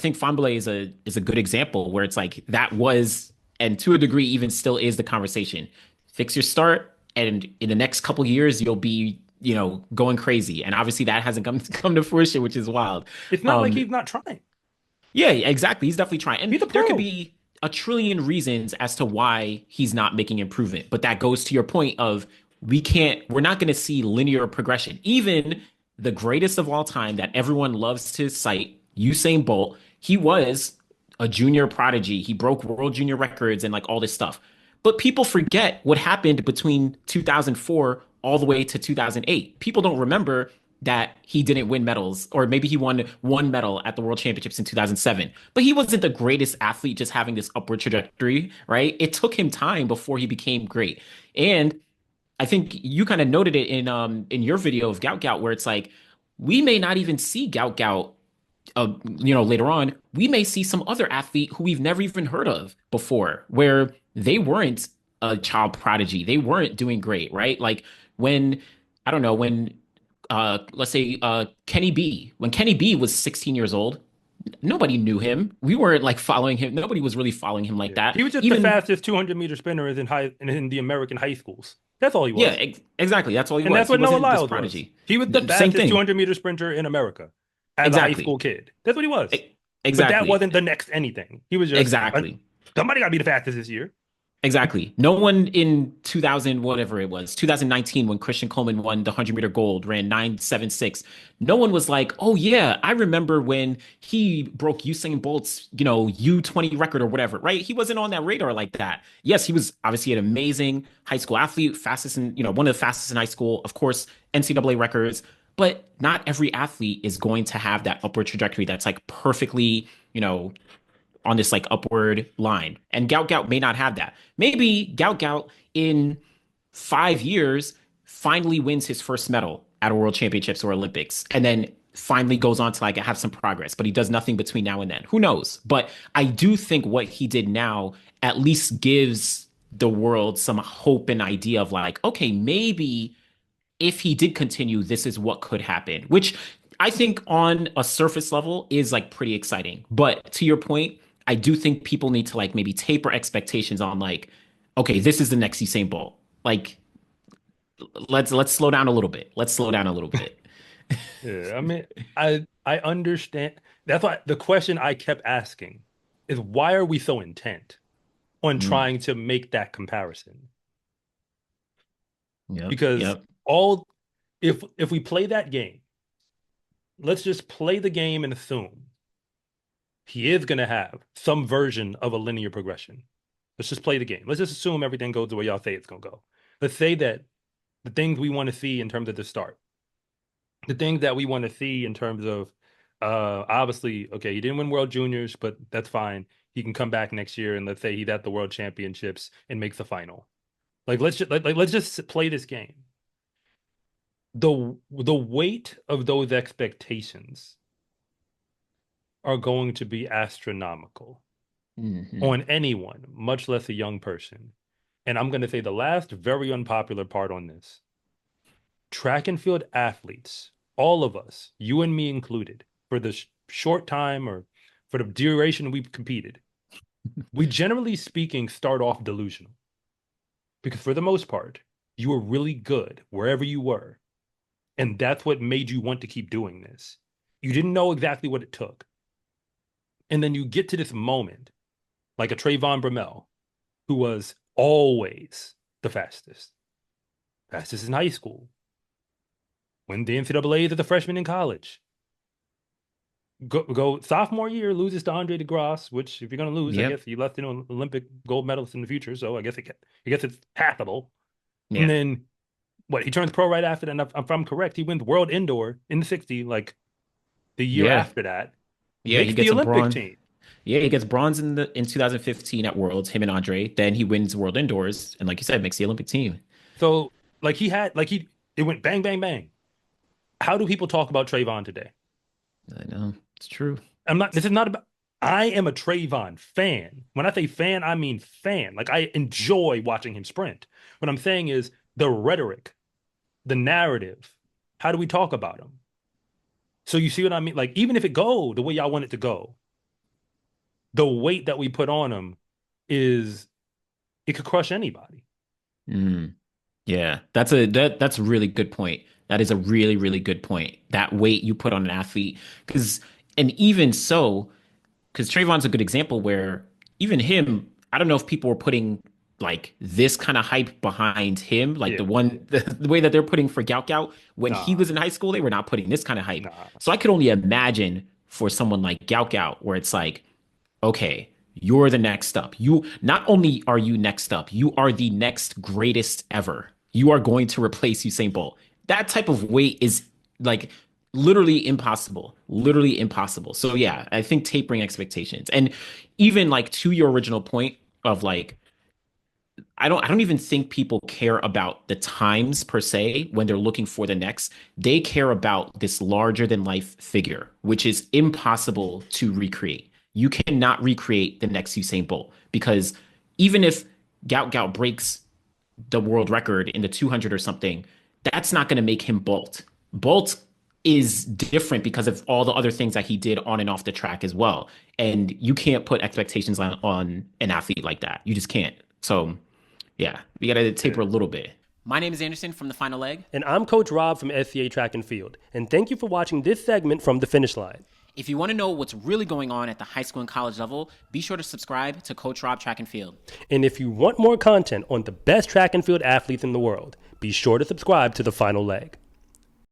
think Famble is a good example where it's like that was, and to a degree even still is the conversation. Fix your start, and in the next couple years you'll be, going crazy. And obviously that hasn't come to fruition, which is wild. It's not like Um, he's not trying. yeah, exactly. He's definitely trying. And He's a there could pro. be a trillion reasons as to why he's not making improvement. But that goes to your point of we're not going to see linear progression. Even the greatest of all time that everyone loves to cite, Usain Bolt, he was a junior prodigy. He broke world junior records and like all this stuff. But people forget what happened between 2004 all the way to 2008. People don't remember that he didn't win medals, or maybe he won one medal at the World Championships in 2007. But he wasn't the greatest athlete just having this upward trajectory, right? It took him time before he became great. And I think you kind of noted it in your video of Gout Gout, where it's like we may not even see Gout Gout later on. We may see some other athlete who we've never even heard of before, where they weren't a child prodigy. They weren't doing great, right? Like when, I don't know, when, let's say, when Kenny B was 16 years old, nobody knew him. We weren't like following him. Nobody was really following him like Yeah. that. He was just the Even, fastest 200-meter sprinter in the American high schools. That's all he yeah, was. exactly. That's all he And that's was. He what Noah wasn't this Lyles was. prodigy. He was the Same fastest thing. 200-meter sprinter in America as a high school Exactly. kid. That's what he was. But that Exactly. wasn't the next anything. He was just, Exactly. somebody got to be the fastest this year. Exactly. No one in 2000, whatever it was, 2019, when Christian Coleman won the 100-meter gold, ran 9.76. No one was like, oh, yeah, I remember when he broke Usain Bolt's, U20 record or whatever, right? He wasn't on that radar like that. Yes, he was obviously an amazing high school athlete, one of the fastest in high school, of course, NCAA records. But not every athlete is going to have that upward trajectory that's like perfectly, on this like upward line. And Gout Gout may not have that. Maybe Gout Gout in 5 years finally wins his first medal at a World Championships or Olympics, and then finally goes on to like have some progress. But he does nothing between now and then. Who knows? But I do think what he did now at least gives the world some hope and idea of like, okay, maybe if he did continue, this is what could happen, which I think on a surface level is like pretty exciting. But to your point, I do think people need to like maybe taper expectations on like, okay, this is the next Usain Bolt. Like, let's slow down a little bit. Let's slow down a little bit. Yeah, I mean, I understand. That's why the question I kept asking is why are we so intent on Mm, trying to make that comparison? yep, Because yep. all if we play that game, let's just play the game and assume he is going to have some version of a linear progression. Let's just play the game. Let's just assume everything goes the way y'all say it's going to go. Let's say that the things we want to see in terms of the start, the things that we want to see in terms of obviously, okay, he didn't win World Juniors, but that's fine. He can come back next year and let's say he's at the World Championships and makes the final. Like let's just play this game. The weight of those expectations are going to be astronomical Hmm. on anyone, much less a young person. And I'm going to say the last very unpopular part on this: track and field athletes, all of us, you and me included, for the short time or for the duration we've competed, we generally speaking start off delusional because for the most part, you were really good wherever you were. And that's what made you want to keep doing this. You didn't know exactly what it took. And then you get to this moment, like a Trayvon Bromell, who was always the fastest in high school, win the NCAAs as a freshman in college. Go sophomore year, loses to Andre DeGrasse, which if you're going to lose, I guess Yep. he left Olympic gold medalist in the future. So I guess it's passable. And Yeah. then what? He turns pro right after that. And if I'm correct, he wins world indoor in the 60, like the year Yeah. after that, Yeah. He makes the gets a Olympic bronze. team. Yeah, he gets bronze in 2015 at Worlds, him and Andre. Then he wins World Indoors, and like you said, makes the Olympic team. So it went bang, bang, bang. How do people talk about Trayvon today? I know it's true. This is not about, I am a Trayvon fan. When I say fan, I mean fan. Like I enjoy watching him sprint. What I'm saying is the rhetoric, the narrative. How do we talk about him? So you see what I mean? Like even if it go the way y'all want it to go, the weight that we put on them is it could crush anybody. Mm, yeah, that's a really good point. That is a really good point. That weight you put on an athlete, because and even so, because Trayvon's a good example where even him, I don't know if people were putting like this kind of hype behind him, like Yeah. the way that they're putting for Gout Gout when he Nah, was in high school, they were not putting this kind of hype. nah. So I could only imagine for someone like Gout Gout, where it's like, okay, you're the next up. You not only are you next up, you are the next greatest ever. You are going to replace Usain Bolt. That type of weight is like literally impossible. Literally impossible. So yeah, I think tapering expectations. And even like to your original point of like I don't even think people care about the times per se when they're looking for the next. They care about this larger than life figure, which is impossible to recreate. You cannot recreate the next Usain Bolt because even if Gout Gout breaks the world record in the 200 or something, that's not going to make him Bolt. Bolt is different because of all the other things that he did on and off the track as well. And you can't put expectations on an athlete like that. You just can't. So yeah, we got to taper Yeah. a little bit. My name is Anderson from The Final Leg. And I'm Coach Rob from SCA Track and Field. And thank you for watching this segment from The Finish Line. If you want to know what's really going on at the high school and college level, be sure to subscribe to Coach Rob Track and Field. And if you want more content on the best track and field athletes in the world, be sure to subscribe to The Final Leg.